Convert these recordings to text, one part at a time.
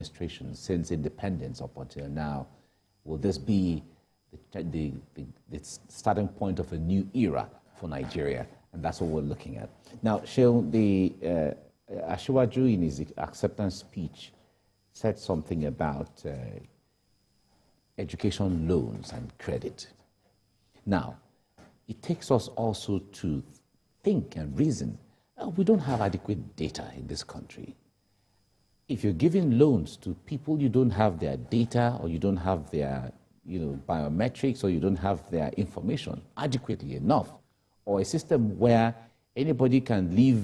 administration since independence up until now, will this be the starting point of a new era for Nigeria? And that's what we're looking at. Now, Sheil, Asiwaju in his acceptance speech said something about education loans and credit. Now, it takes us also to think and reason. We don't have adequate data in this country. If you're giving loans to people, you don't have their data, or you don't have their biometrics, or you don't have their information adequately enough, or a system where anybody can leave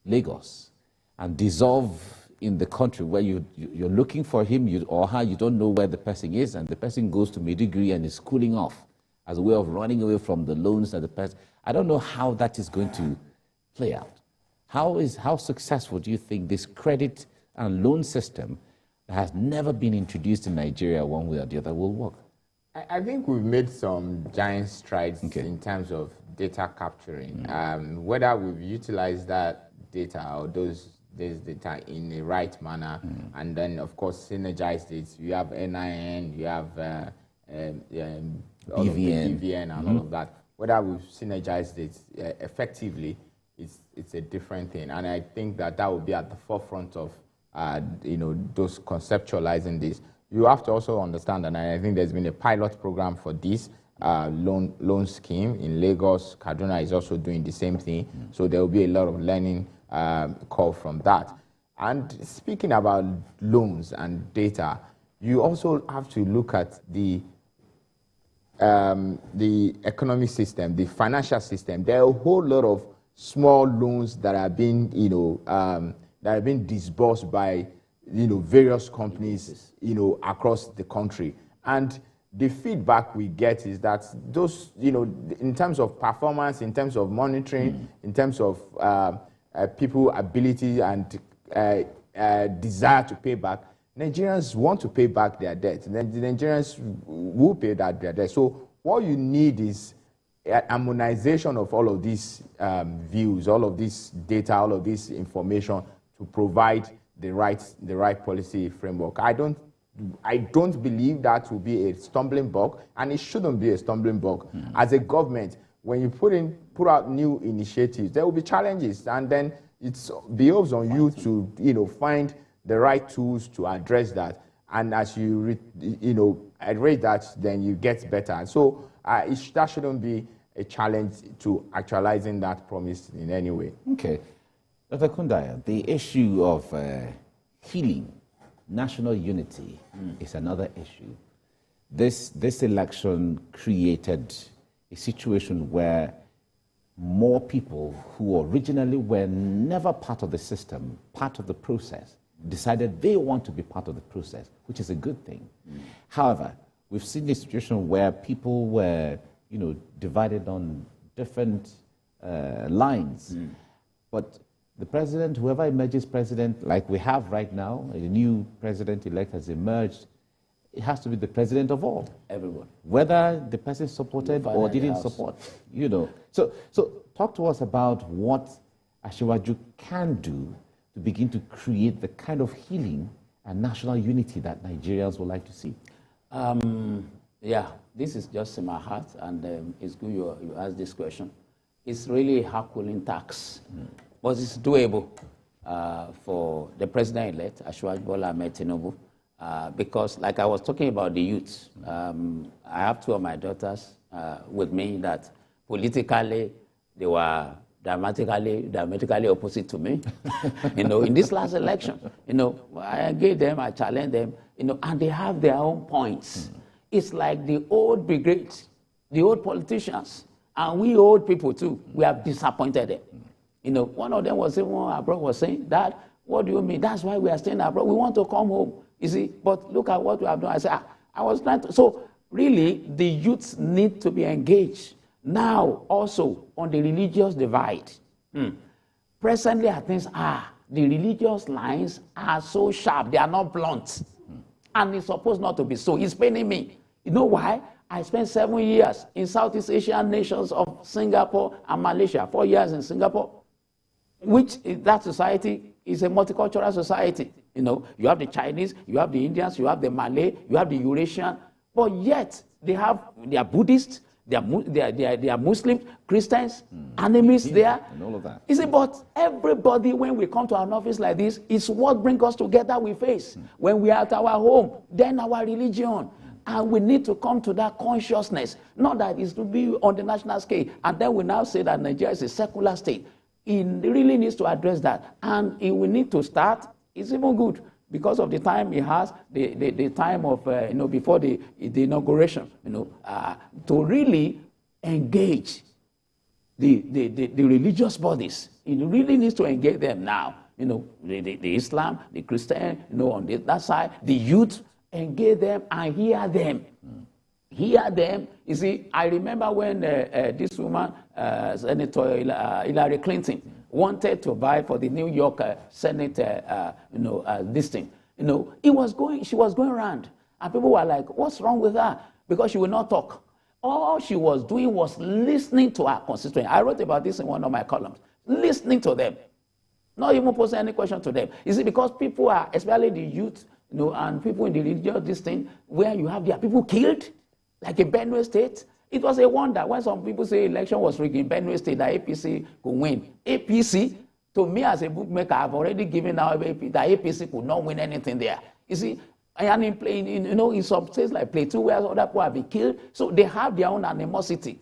Lagos and dissolve in the country where you're looking for him or her, you don't know where the person is, and the person goes to Maiduguri and is cooling off as a way of running away from the loans that the person. I don't know how that is going to play out. How successful do you think this credit and loan system that has never been introduced in Nigeria one way or the other will work? I think we've made some giant strides in terms of data capturing. Whether we've utilized that data or those data in the right manner, and then of course synergized it. You have NIN, you have BVN and all of that. Whether we've synergized it effectively, it's a different thing. And I think that will be at the forefront of those conceptualizing this. You have to also understand, and I think there's been a pilot program for this loan scheme in Lagos. Kaduna is also doing the same thing. So there will be a lot of learning call from that. And speaking about loans and data, you also have to look at the economic system, the financial system. There are a whole lot of small loans that are being, disbursed by, various companies, across the country. And the feedback we get is that those, in terms of performance, in terms of monitoring, in terms of people's ability and desire to pay back, Nigerians want to pay back their debt. The Nigerians will pay that their debt. So what you need is harmonization of all of these views, all of this data, all of this information to provide the right policy framework. I don't believe that will be a stumbling block, and it shouldn't be a stumbling block. As a government, when you put out new initiatives, there will be challenges, and then it behoves on you to find the right tools to address that. And as you address that, then you get better. So that shouldn't be a challenge to actualizing that promise in any way. Okay. Dr. Kundaya, the issue of healing national unity is another issue. This election created a situation where more people who originally were never part of the system, part of the process, decided they want to be part of the process, which is a good thing. However, we've seen a situation where people were, divided on different lines. But the president, whoever emerges president, like we have right now, a new president-elect has emerged, it has to be the president of all. Everyone. Whether the person supported or didn't support, So talk to us about what Asiwaju can do to begin to create the kind of healing and national unity that Nigerians would like to see. Yeah, this is just in my heart, and it's good you asked this question. It's really a Herculean task, but it's doable for the president-elect, Asiwaju Bola Ahmed Tinubu, because like I was talking about the youth, I have two of my daughters with me that politically they were diametrically opposite to me. In this last election, I engaged them, I challenged them, and they have their own points. It's like the old brigades, the old politicians, and we old people too. We have disappointed them. One of them was saying, abroad was saying, Dad, what do you mean? That's why we are staying abroad. We want to come home. You see, but look at what we have done. I said, I was trying to. So really, the youths need to be engaged. Now, also, on the religious divide, presently, things are, the religious lines are so sharp, they are not blunt. And it's supposed not to be so. It's paining me. You know why? I spent 7 years in Southeast Asian nations of Singapore and Malaysia, 4 years in Singapore, which that society is a multicultural society. You know, you have the Chinese, you have the Indians, you have the Malay, you have the Eurasian, but yet they are Buddhists, they are Muslims, Christians, enemies there. And all of that. You see, but everybody, when we come to an office like this, it's what brings us together we face. When we are at our home, then our religion. And we need to come to that consciousness, not that it's to be on the national scale. And then we now say that Nigeria is a secular state. It really needs to address that. And if we need to start, it's even good because of the time it has, the time of, before the inauguration, to really engage the religious bodies. It really needs to engage them now. The Islam, the Christian, on that side, the youth, engage them and hear them. Hear them. You see, I remember when this woman, Senator Hillary Clinton, wanted to vie for the New York Senate, this thing. She was going around, and people were like, "What's wrong with her?" Because she would not talk. All she was doing was listening to her constituents. I wrote about this in one of my columns. Listening to them, not even posing any question to them. You see, because people are, especially the youth, and people in the religious this thing, where you have their people killed, like in Benue State. It was a wonder when some people say election was rigged in Benue State, that APC could win. APC, to me as a bookmaker, I've already given out that APC could not win anything there. You see, and in some states like Plateau, where other people have been killed, so they have their own animosity.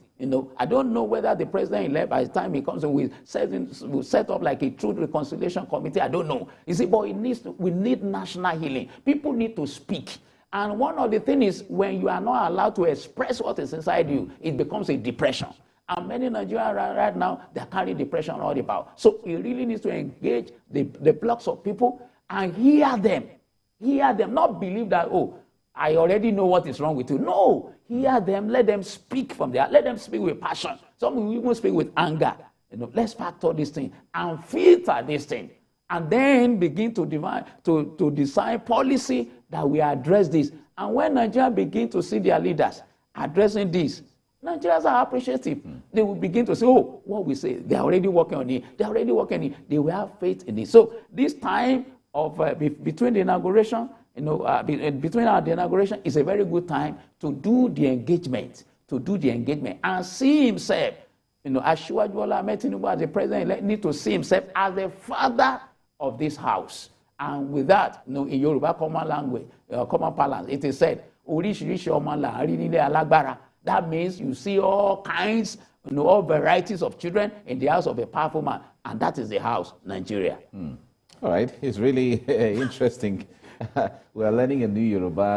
I don't know whether the president-elect, by the time he comes, will set up like a truth reconciliation committee. I don't know. You see, but we need national healing. People need to speak. And one of the things is when you are not allowed to express what is inside you, it becomes a depression. And many Nigerians right now, they carry depression all about. So it really needs to engage the blocks of people and hear them. Hear them, not believe that, oh, I already know what is wrong with you. No, hear them, let them speak from there. Let them speak with passion. Some will even speak with anger. Let's factor this thing and filter this thing. And then begin to design policy that will address this. And when Nigerians begin to see their leaders addressing this, Nigerians are appreciative. They will begin to say, oh, what we say, they're already working on it. They're already working on it. They will have faith in it. So this time of between the inauguration, between the inauguration is a very good time to do the engagement, and see himself, as Asiwaju Bola Ahmed Tinubu as the president, need to see himself as the father of this house. And with that, in Yoruba common language, common parlance, it is said, "Oríṣiríṣi ọmọ là ń rí nílé alágbára." That means you see all kinds, all varieties of children in the house of a powerful man, and that is the house, Nigeria. All right, it's really interesting. We're learning a new Yoruba.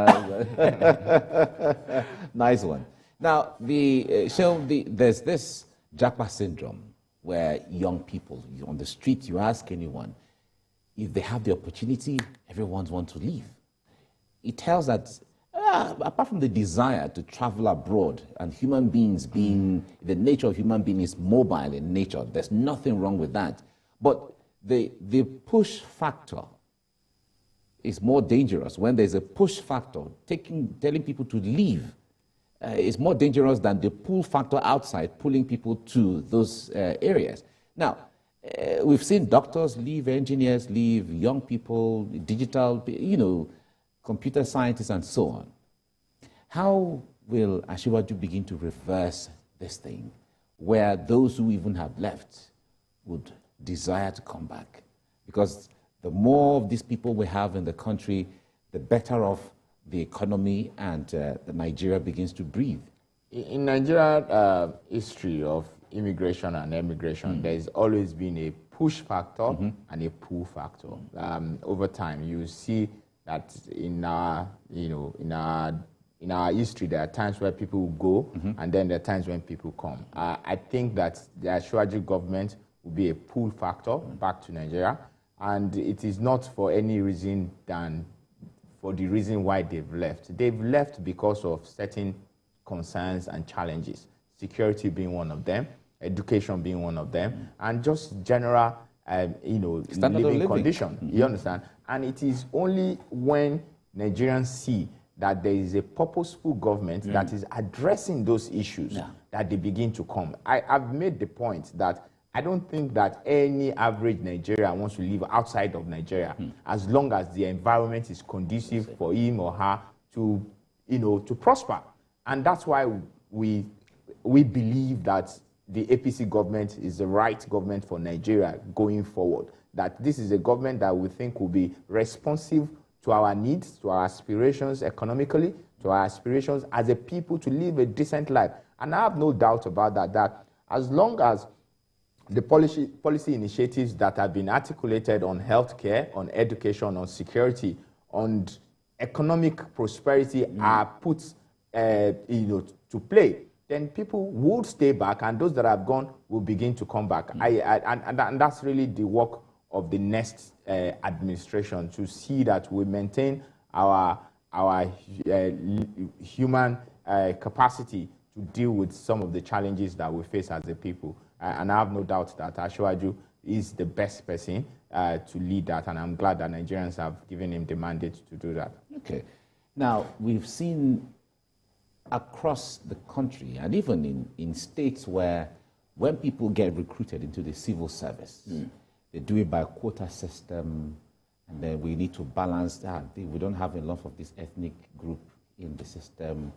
Nice one. Now, there's this Japa syndrome where young people, on the street, you ask anyone, if they have the opportunity, everyone wants to leave. It tells that, apart from the desire to travel abroad and human beings being, the nature of human being is mobile in nature, there's nothing wrong with that. But the push factor is more dangerous. When there's a push factor, telling people to leave is more dangerous than the pull factor outside, pulling people to those areas. Now, we've seen doctors leave, engineers leave, young people, digital, computer scientists, and so on. How will Asiwaju begin to reverse this thing, where those who even have left would desire to come back? Because the more of these people we have in the country, the better off the economy and the Nigeria begins to breathe. In Nigeria history of immigration and emigration, there's always been a push factor and a pull factor. Over time, you see that in our history, there are times where people will go, and then there are times when people come. I think that the Asiwaju government will be a pull factor back to Nigeria, and it is not for any reason than for the reason why they've left. They've left because of certain concerns and challenges, security being one of them, education being one of them, and just general, living condition. You understand? And it is only when Nigerians see that there is a purposeful government that is addressing those issues that they begin to come. I've made the point that I don't think that any average Nigerian wants to live outside of Nigeria, as long as the environment is conducive for him or her to, to prosper. And that's why we believe that the APC government is the right government for Nigeria going forward. That this is a government that we think will be responsive to our needs, to our aspirations economically, to our aspirations as a people to live a decent life. And I have no doubt about that, that as long as the policy initiatives that have been articulated on healthcare, on education, on security, on economic prosperity are put to play, then people would stay back, and those that have gone will begin to come back. And that's really the work of the next administration, to see that we maintain our human capacity to deal with some of the challenges that we face as a people. And I have no doubt that Asiwaju is the best person to lead that, and I'm glad that Nigerians have given him the mandate to do that. Okay. Now, we've seen across the country, and even in states where when people get recruited into the civil service, they do it by a quota system, and then we need to balance that. We don't have enough of this ethnic group in the system.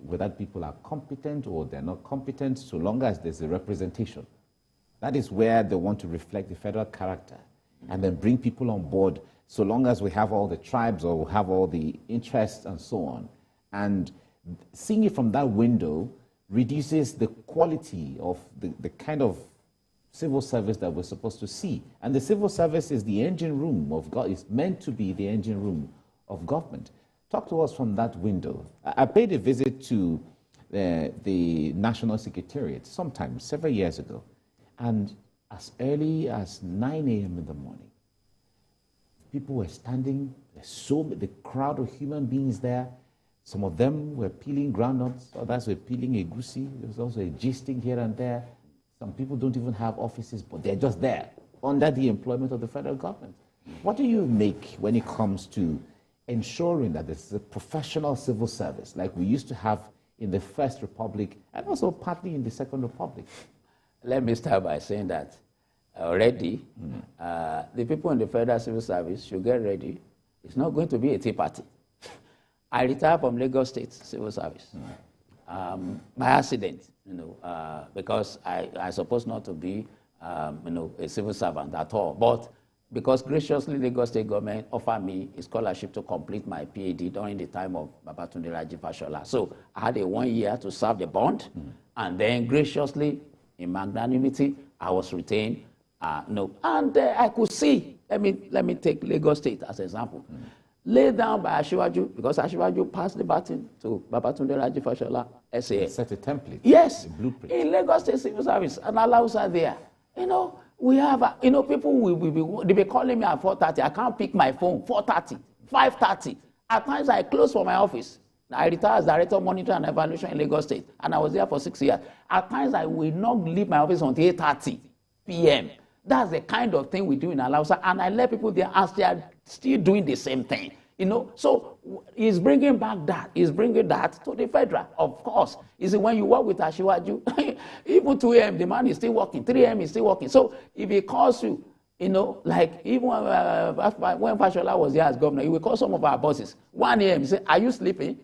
Whether people are competent or they're not competent, so long as there's a representation. That is where they want to reflect the federal character and then bring people on board, so long as we have all the tribes or we have all the interests and so on. And seeing it from that window reduces the quality of the kind of civil service that we're supposed to see. And the civil service is the engine room of God. It's meant to be the engine room of government. Talk to us from that window. I paid a visit to the National Secretariat sometime, several years ago, and as early as 9 a.m. in the morning, people were standing, the crowd of human beings there. Some of them were peeling groundnuts, others were peeling egusi. There was also a gisting here and there. Some people don't even have offices, but they're just there, under the employment of the federal government. What do you make when it comes to ensuring that this is a professional civil service like we used to have in the First Republic and also partly in the Second Republic? Let me start by saying that already the people in the federal civil service should get ready. It's not going to be a tea party. I retired from Lagos State Civil Service by accident, because I supposed not to be, a civil servant at all. But because graciously Lagos State government offered me a scholarship to complete my PhD during the time of Babatunde Raji Fashola. So I had a 1 year to serve the bond, and then graciously, in magnanimity, I was retained. And I could see, let me take Lagos State as an example. Laid down by Asiwaju, because Asiwaju passed the baton to Babatunde Raji Fashola, SAS. Set a template. Yes, a blueprint. In Lagos State Civil Service, and Alausa there. We have, people will be calling me at 4:30. I can't pick my phone. 4:30, 5:30. At times I close for my office. I retired as Director of Monitoring and Evaluation in Lagos State, and I was there for 6 years. At times I will not leave my office until 8:30 p.m. That's the kind of thing we do in Alausa, and I let people there as they are still doing the same thing. So he's bringing back that. He's bringing that to the federal, of course. You see, when you work with Asiwaju, even 2 a.m., the man is still working. 3 a.m., he's still working. So if he calls you, like even when Fashola was there as governor, he will call some of our bosses. 1 a.m., he say, "Are you sleeping?"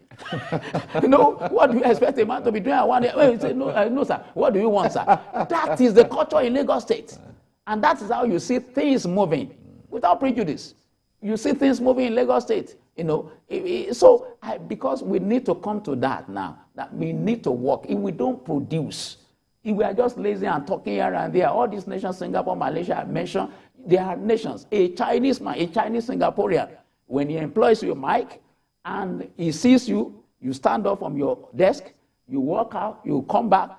What do you expect a man to be doing at 1 a.m.? He say, no, sir. What do you want, sir? That is the culture in Lagos State. And that is how you see things moving without prejudice. You see things moving in Lagos State, because we need to come to that now, that we need to work. If we don't produce, if we are just lazy and talking here and there, all these nations, Singapore, Malaysia, I mentioned, they are nations. A Chinese man, a Chinese Singaporean, when he employs your mic and he sees you, you stand up from your desk, you walk out, you come back,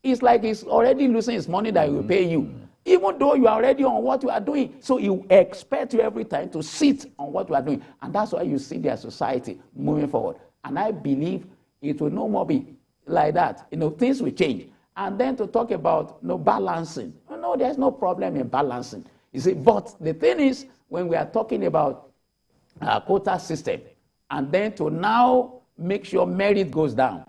it's like he's already losing his money that he will pay you. Even though you are already on what you are doing. So you expect you every time to sit on what you are doing. And that's why you see their society moving forward. And I believe it will no more be like that. Things will change. And then to talk about balancing. There's no problem in balancing. You see, but the thing is, when we are talking about quota system, and then to now make sure merit goes down,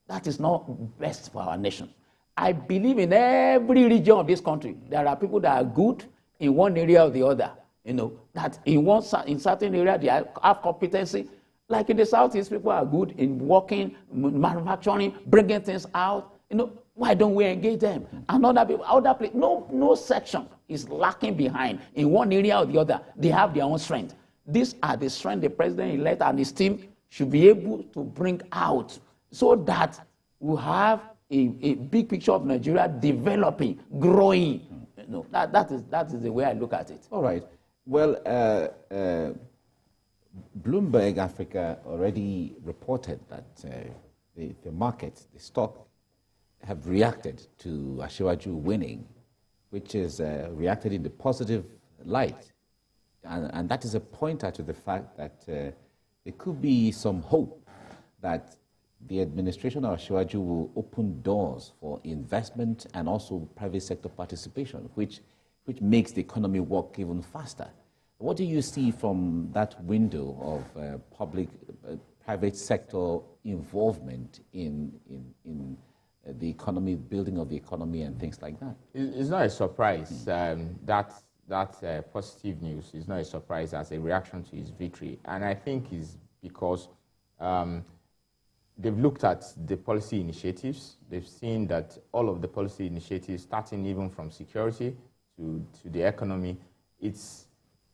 that is not best for our nation. I believe in every region of this country, there are people that are good in one area or the other. You know, that in certain area they have competency. Like in the Southeast, people are good in working, manufacturing, bringing things out. You know, why don't we engage them? And other place, no section is lacking behind in one area or the other. They have their own strength. These are the strength the president-elect and his team should be able to bring out so that we have a big picture of Nigeria developing, growing. You know, that is the way I look at it. All right. Well, Bloomberg Africa already reported that the market, the stock, have reacted to Asiwaju winning, which is reacted in the positive light. And that is a pointer to the fact that there could be some hope that the administration of Asiwaju will open doors for investment and also private sector participation, which makes the economy work even faster. What do you see from that window of private sector involvement in the economy, building of the economy and things like that? It's not a surprise. That positive news is not a surprise as a reaction to his victory. And I think it's because they've looked at the policy initiatives. They've seen that all of the policy initiatives, starting even from security to the economy, it's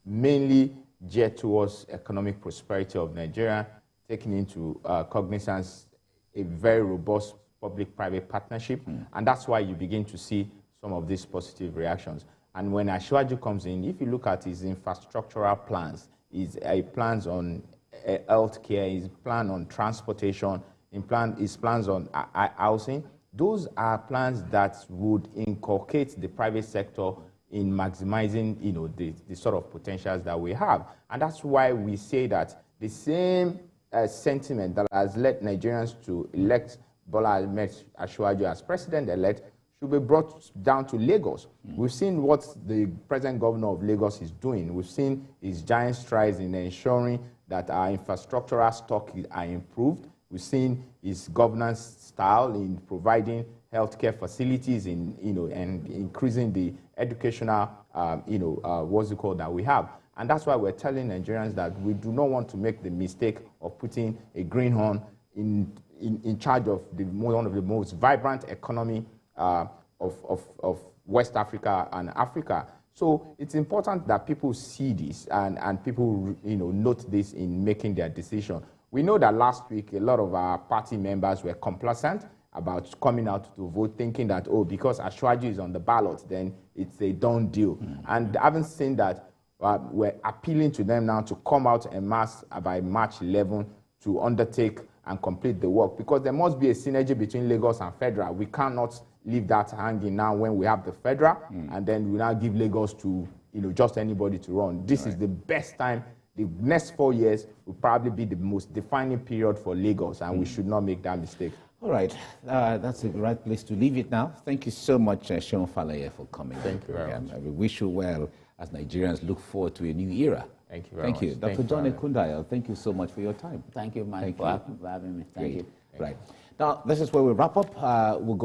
mainly geared towards economic prosperity of Nigeria, taking into cognizance a very robust public-private partnership. And that's why you begin to see some of these positive reactions. And when Asiwaju comes in, if you look at his infrastructural plans, his plans on healthcare, his plan on transportation, his plans on housing, those are plans that would inculcate the private sector in maximizing, you know, the sort of potentials that we have. And that's why we say that the same sentiment that has led Nigerians to elect Bola Ahmed Asiwaju as president-elect should be brought down to Lagos. We've seen what the present governor of Lagos is doing. We've seen his giant strides in ensuring that our infrastructural stock are improved. We've seen his governance style in providing healthcare facilities, and increasing the educational, that we have. And that's why we're telling Nigerians that we do not want to make the mistake of putting a greenhorn in charge of one of the most vibrant economy of West Africa and Africa. So it's important that people see this and people note this in making their decision. We know that last week a lot of our party members were complacent about coming out to vote, thinking that, oh, because Asiwaju is on the ballot, then it's a done deal. And having seen that, we're appealing to them now to come out en masse by March 11 to undertake and complete the work, because there must be a synergy between Lagos and Federal. We cannot leave that hanging now when we have the Federal, and then we now give Lagos to just anybody to run. This is the best time. The next 4 years will probably be the most defining period for Lagos, and we should not make that mistake. All right, that's the right place to leave it now. Thank you so much, Seun Falaye, for coming. Thank you very much. We wish you well as Nigerians look forward to a new era. Thank you very much. Thank you. Dr. John Ekundaya, thank you so much for your time. Thank you, man, for having me. Thank you. Right. Now, this is where we wrap up. We'll go